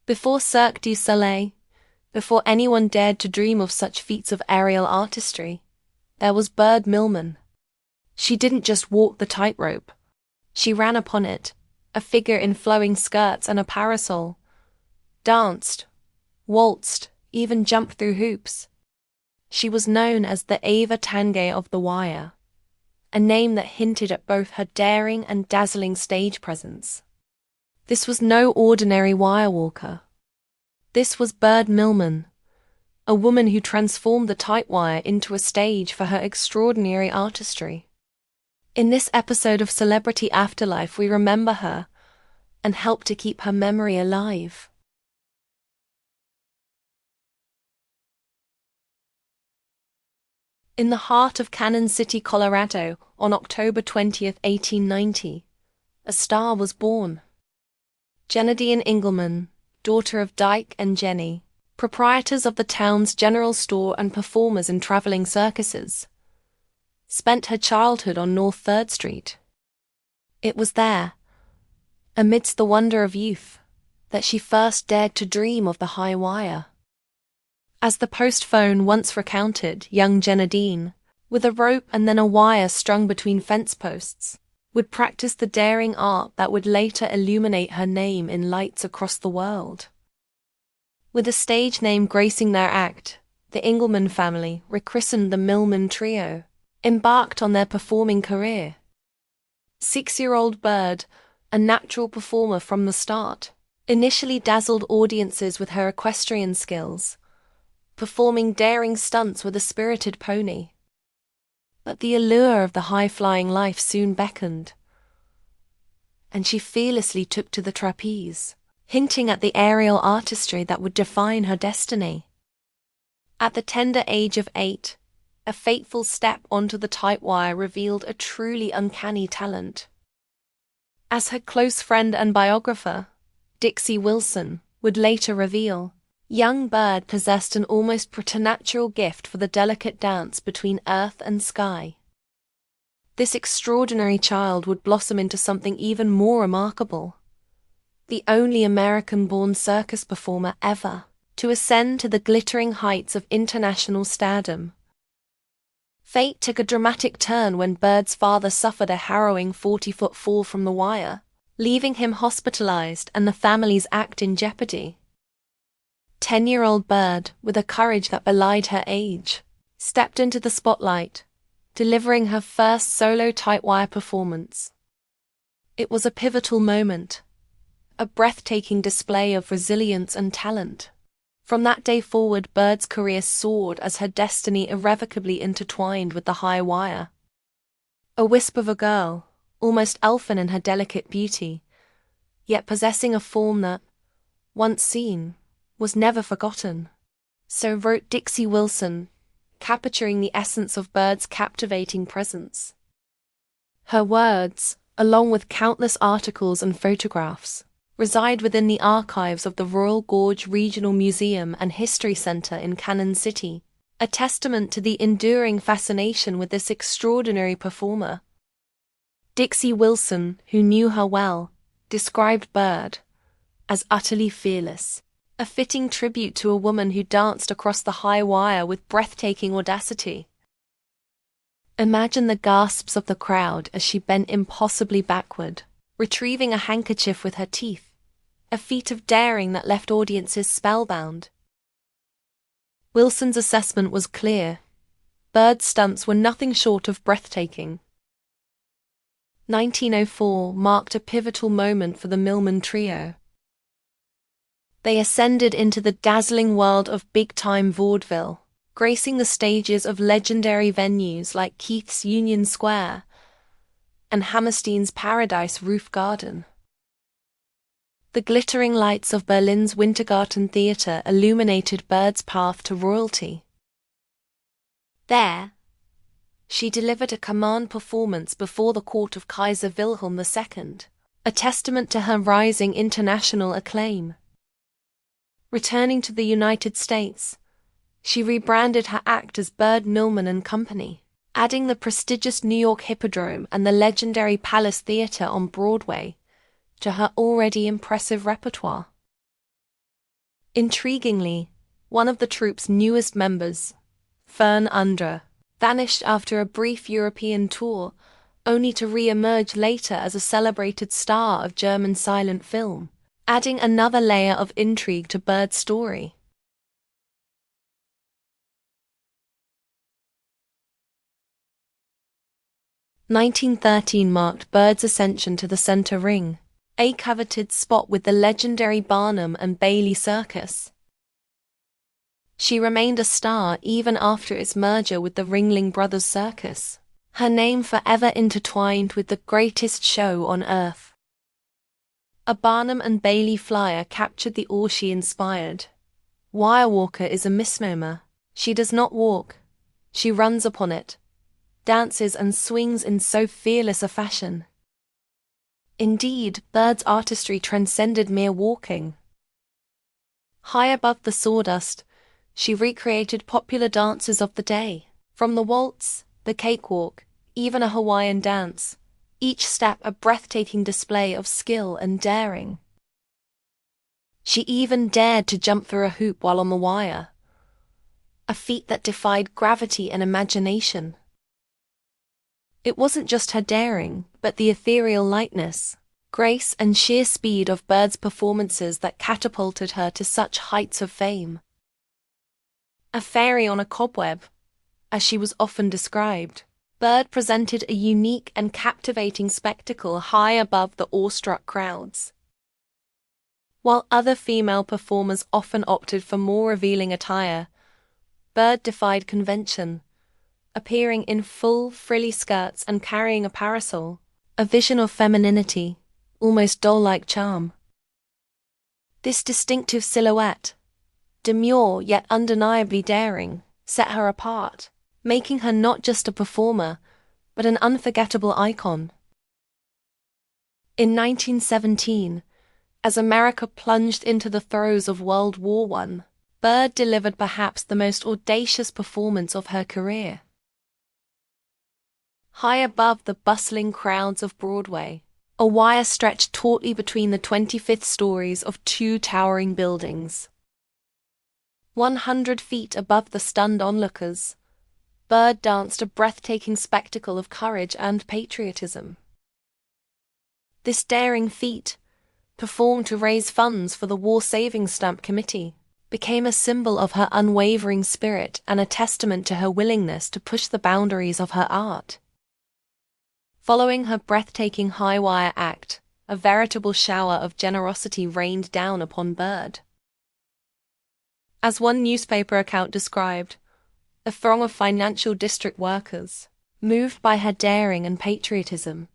Before Cirque du Soleil, before anyone dared to dream of such feats of aerial artistry, there was Bird Millman. She didn't just walk the tightrope. She ran upon it, a figure in flowing skirts and a parasol, danced, waltzed, even jumped through hoops. She was known as the Eva Tanguay of the wire, a name that hinted at both her daring and dazzling stage presence. This was no ordinary wire walker. This was Bird Millman, a woman who transformed the tightwire into a stage for her extraordinary artistry. In this episode of Celebrity Afterlife, we remember her and help to keep her memory alive. In the heart of Canyon City, Colorado, on October 20th, 1890, a star was born. Jenadine Engelman, daughter of Dyke and Jenny, proprietors of the town's general store and performers in traveling circuses, spent her childhood on North 3rd Street. It was there, amidst the wonder of youth, that she first dared to dream of the high wire. As the post phone once recounted, young Jenadine, with a rope and then a wire strung between fence posts, would practice the daring art that would later illuminate her name in lights across the world. With a stage name gracing their act, the Engelman family, rechristened the Millman Trio, embarked on their performing career. 6-year-old Bird, a natural performer from the start, initially dazzled audiences with her equestrian skills, performing daring stunts with a spirited pony. But the allure of the high-flying life soon beckoned, and she fearlessly took to the trapeze, hinting at the aerial artistry that would define her destiny. At the tender age of 8, a fateful step onto the tightwire revealed a truly uncanny talent. As her close friend and biographer, Dixie Wilson, would later reveal, young Bird possessed an almost preternatural gift for the delicate dance between earth and sky. This extraordinary child would blossom into something even more remarkable: the only American-born circus performer ever to ascend to the glittering heights of international stardom. Fate took a dramatic turn when Bird's father suffered a harrowing 40-foot fall from the wire, leaving him hospitalized and the family's act in jeopardy. 10-year-old Bird, with a courage that belied her age, stepped into the spotlight, delivering her first solo tightwire performance. It was a pivotal moment, a breathtaking display of resilience and talent. From that day forward, Bird's career soared as her destiny irrevocably intertwined with the high wire. A wisp of a girl, almost elfin in her delicate beauty, yet possessing a form that, once seen, was never forgotten. So wrote Dixie Wilson, capturing the essence of Bird's captivating presence. Her words, along with countless articles and photographs, reside within the archives of the Royal Gorge Regional Museum and History Center in Canyon City, a testament to the enduring fascination with this extraordinary performer. Dixie Wilson, who knew her well, described Bird as utterly fearless, a fitting tribute to a woman who danced across the high wire with breathtaking audacity. Imagine the gasps of the crowd as she bent impossibly backward, retrieving a handkerchief with her teeth, a feat of daring that left audiences spellbound. Wilson's assessment was clear: Bird's stunts were nothing short of breathtaking. 1904 marked a pivotal moment for the Millman Trio. They ascended into the dazzling world of big-time vaudeville, gracing the stages of legendary venues like Keith's Union Square and Hammerstein's Paradise Roof Garden. The glittering lights of Berlin's Wintergarten Theater illuminated Bird's path to royalty. There, she delivered a command performance before the court of Kaiser Wilhelm II, a testament to her rising international acclaim. Returning to the United States, she rebranded her act as Bird Millman and Company, adding the prestigious New York Hippodrome and the legendary Palace Theater on Broadway to her already impressive repertoire. Intriguingly, one of the troupe's newest members, Fern Undra, vanished after a brief European tour, only to re-emerge later as a celebrated star of German silent film, adding another layer of intrigue to Bird's story. "1913 marked Bird's ascension to the center ring, a coveted spot with the legendary Barnum and Bailey Circus. She remained a star even after its merger with the Ringling Brothers Circus, her name forever intertwined with the greatest show on earth. A Barnum and Bailey flyer captured the awe she inspired. Wirewalker is a misnomer. She does not walk. She runs upon it, dances and swings in so fearless a fashion. Indeed, Bird's artistry transcended mere walking. High above the sawdust, she recreated popular dances of the day, from the waltz, the cakewalk, even a Hawaiian dance, each step a breathtaking display of skill and daring. She even dared to jump through a hoop while on the wire, a feat that defied gravity and imagination. It wasn't just her daring, but the ethereal lightness, grace and sheer speed of Bird's performances that catapulted her to such heights of fame. A fairy on a cobweb, as she was often described, Bird presented a unique and captivating spectacle high above the awestruck crowds. While other female performers often opted for more revealing attire, Bird defied convention, appearing in full, frilly skirts and carrying a parasol, a vision of femininity, almost doll-like charm. This distinctive silhouette, demure yet undeniably daring, set her apart, making her not just a performer, but an unforgettable icon. In 1917, as America plunged into the throes of World War I, Bird delivered perhaps the most audacious performance of her career. High above the bustling crowds of Broadway, a wire stretched tautly between the 25th stories of two towering buildings. 100 feet above the stunned onlookers, Bird danced a breathtaking spectacle of courage and patriotism. This daring feat, performed to raise funds for the War Savings Stamp Committee, became a symbol of her unwavering spirit and a testament to her willingness to push the boundaries of her art. Following her breathtaking high-wire act, a veritable shower of generosity rained down upon Bird. As one newspaper account described, a throng of financial district workers, moved by her daring and patriotism,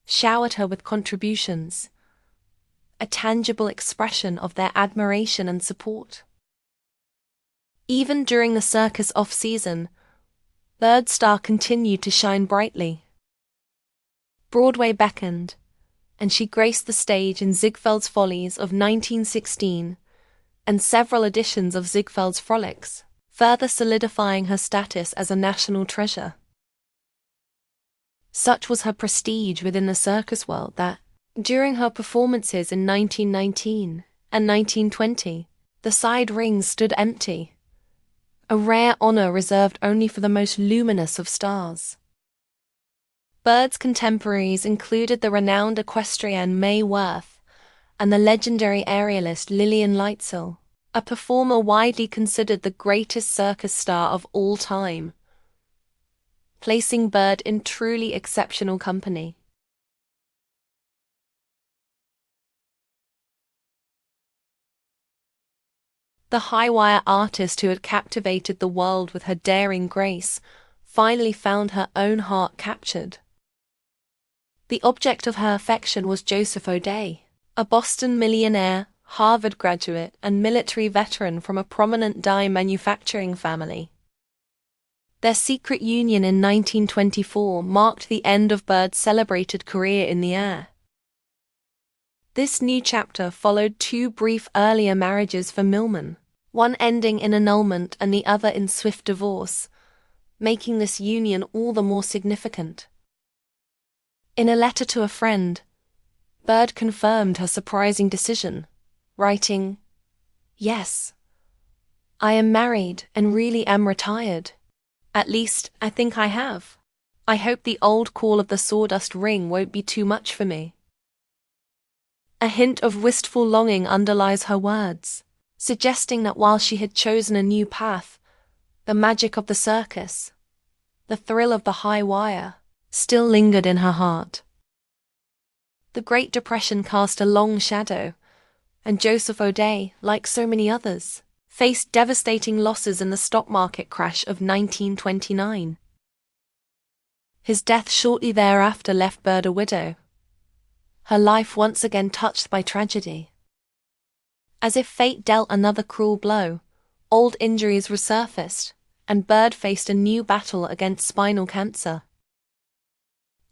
showered her with contributions, a tangible expression of their admiration and support. Even during the circus off-season, Bird's star continued to shine brightly. Broadway beckoned, and she graced the stage in Ziegfeld's Follies of 1916 and several editions of Ziegfeld's Frolics, further solidifying her status as a national treasure. Such was her prestige within the circus world that, during her performances in 1919 and 1920, the side rings stood empty, a rare honor reserved only for the most luminous of stars. Bird's contemporaries included the renowned equestrienne Mae Worth and the legendary aerialist Lillian Lighthill, a performer widely considered the greatest circus star of all time, placing Bird in truly exceptional company. The high-wire artist who had captivated the world with her daring grace finally found her own heart captured. The object of her affection was Joseph O'Day, a Boston millionaire, Harvard graduate, and military veteran from a prominent dye manufacturing family. Their secret union in 1924 marked the end of Bird's celebrated career in the air. This new chapter followed two brief earlier marriages for Millman, one ending in annulment and the other in swift divorce, making this union all the more significant. In a letter to a friend, Bird confirmed her surprising decision, writing, Yes, I am married and really am retired. At least, I think I have. I hope the old call of the sawdust ring won't be too much for me. A hint of wistful longing underlies her words, suggesting that while she had chosen a new path, the magic of the circus, the thrill of the high wire, still lingered in her heart. The Great Depression cast a long shadow, and Joseph O'Day, like so many others, faced devastating losses in the stock market crash of 1929. His death shortly thereafter left Bird a widow, her life once again touched by tragedy. As if fate dealt another cruel blow, old injuries resurfaced, and Bird faced a new battle against spinal cancer.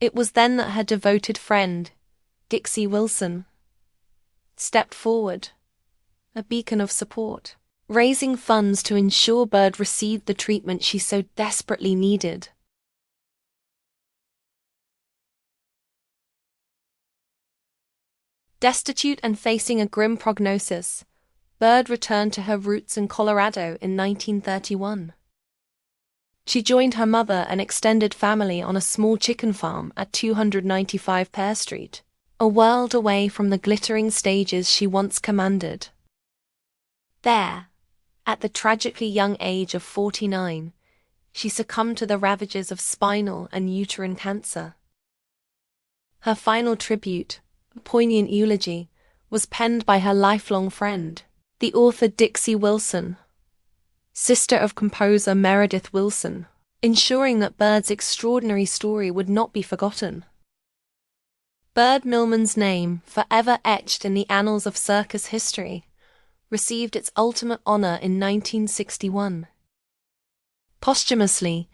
It was then that her devoted friend, Dixie Wilson, stepped forward, a beacon of support, raising funds to ensure Bird received the treatment she so desperately needed. Destitute and facing a grim prognosis, Bird returned to her roots in Colorado in 1931. She joined her mother and extended family on a small chicken farm at 295 Pear Street, a world away from the glittering stages she once commanded. There, at the tragically young age of 49, she succumbed to the ravages of spinal and uterine cancer. Her final tribute, a poignant eulogy, was penned by her lifelong friend, the author Dixie Wilson, sister of composer Meredith Wilson, ensuring that Bird's extraordinary story would not be forgotten. Bird Millman's name, forever etched in the annals of circus history, received its ultimate honor in 1961. Posthumously,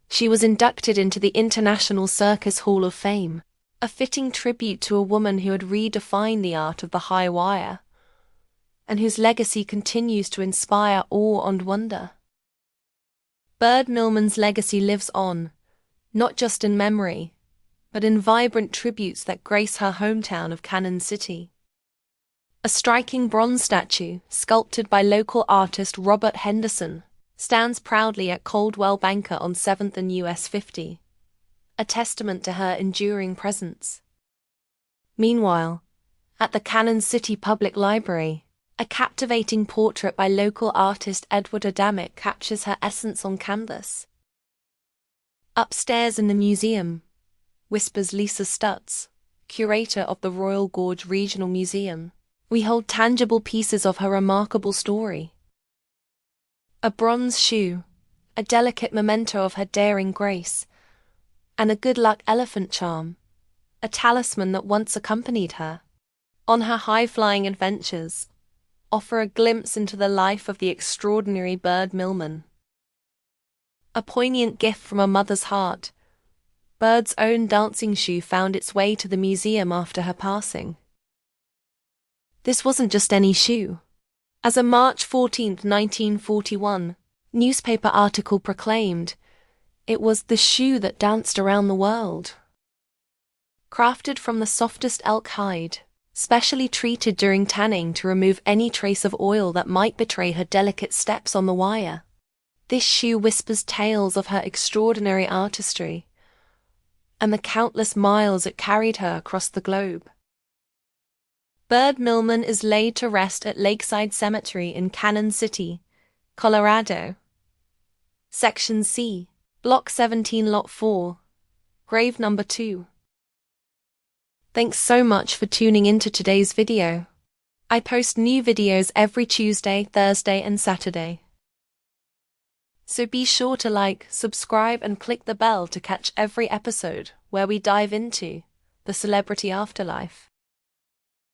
she was inducted into the International Circus Hall of Fame, a fitting tribute to a woman who had redefined the art of the high wire, and whose legacy continues to inspire awe and wonder. Bird Millman's legacy lives on, not just in memory, but in vibrant tributes that grace her hometown of Cannon City. A striking bronze statue, sculpted by local artist Robert Henderson, stands proudly at Coldwell Banker on 7th and US 50, a testament to her enduring presence. Meanwhile, at the Cannon City Public Library, a captivating portrait by local artist Edward Adamick captures her essence on canvas. Upstairs in the museum, whispers Lisa Stutz, curator of the Royal Gorge Regional Museum, we hold tangible pieces of her remarkable story. A bronze shoe, a delicate memento of her daring grace, and a good luck elephant charm, a talisman that once accompanied her on her high-flying adventures, offer a glimpse into the life of the extraordinary Bird Millman. A poignant gift from a mother's heart, Bird's own dancing shoe found its way to the museum after her passing. This wasn't just any shoe. As a March 14, 1941, newspaper article proclaimed, it was the shoe that danced around the world. Crafted from the softest elk hide, specially treated during tanning to remove any trace of oil that might betray her delicate steps on the wire, this shoe whispers tales of her extraordinary artistry and the countless miles it carried her across the globe. Bird Millman is laid to rest at Lakeside Cemetery in Cannon City, Colorado. Section C, Block 17, Lot 4, Grave Number 2. Thanks so much for tuning into today's video. I post new videos every Tuesday, Thursday, and Saturday. So be sure to like, subscribe, and click the bell to catch every episode where we dive into the Celebrity Afterlife.